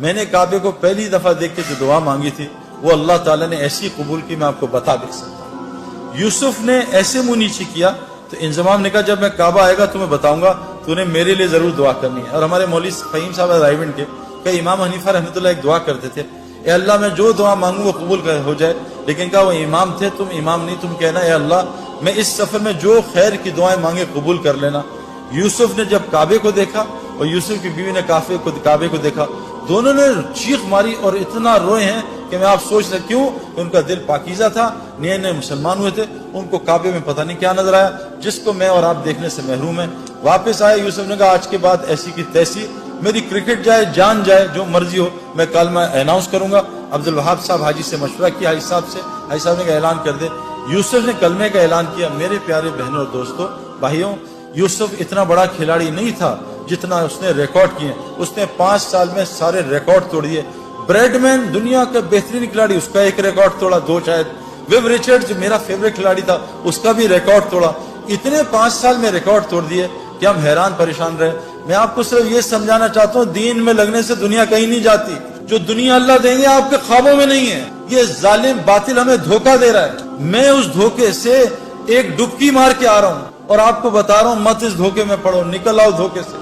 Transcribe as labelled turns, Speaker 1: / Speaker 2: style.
Speaker 1: میں نے کعبے کو پہلی دفعہ دیکھ کے جو دعا مانگی تھی وہ اللہ تعالیٰ نے ایسی قبول کی، میں آپ کو بتا بھی سکتا ہوں۔ یوسف نے ایسے منہ نیچے کیا تو انضمام نے کہا جب میں کعبہ آئے گا تمہیں بتاؤں گا، تو نے میرے لیے ضرور دعا کرنی ہے۔ اور ہمارے مولوی فہیم صاحب رائیونڈ کے کہ امام حنیفہ رحمۃ اللہ ایک دعا کرتے تھے، اے اللہ میں جو دعا مانگوں وہ قبول ہو جائے، لیکن کہا وہ امام تھے، تم امام نہیں، تم کہنا اے اللہ میں اس سفر میں جو خیر کی دعائیں مانگے قبول کر لینا۔ یوسف نے جب کعبے کو دیکھا اور یوسف کی بیوی نے کعبے کو دیکھا، دونوں نے چیخ ماری اور اتنا روئے ہیں کہ میں آپ سوچ سکتے کیوں، کہ ان کا دل پاکیزہ تھا، نئے نئے مسلمان ہوئے تھے، ان کو کعبے میں پتہ نہیں کیا نظر آیا جس کو میں اور آپ دیکھنے سے محروم ہیں۔ واپس آئے، یوسف نے کہا آج کے بعد ایسی کی تیسی، میری کرکٹ جائے جان جائے جو مرضی ہو، میں کلمہ اناؤنس کروں گا۔ عبدالوہاب صاحب حاجی سے مشورہ کیا، حاجی صاحب سے، حاجی صاحب نے کہا اعلان کر دے۔ یوسف نے کلمے کا اعلان کیا۔ میرے پیارے بہنوں اور دوستوں بھائیوں، یوسف اتنا بڑا کھلاڑی نہیں تھا جتنا اس نے ریکارڈ کیے، اس نے 5 سال میں سارے ریکارڈ توڑ دیے۔ بریڈ مین دنیا کا بہترین کھلاڑی، اس کا ایک ریکارڈ توڑا، 2 شاید۔ ویو ریچرڈ جو میرا فیوریٹ کھلاڑی تھا اس کا بھی ریکارڈ توڑا۔ اتنے 5 سال میں ریکارڈ توڑ دیے کہ ہم حیران پریشان رہے۔ میں آپ کو صرف یہ سمجھانا چاہتا ہوں، دین میں لگنے سے دنیا کہیں نہیں جاتی۔ جو دنیا اللہ دیں گے آپ کے خوابوں میں نہیں ہے۔ یہ ظالم باطل ہمیں دھوکہ دے رہا ہے۔ میں اس دھوکے سے ایک ڈبکی مار کے آ رہا ہوں اور آپ کو بتا رہا ہوں مت اس دھوکے میں پڑو، نکل آؤ دھوکے سے۔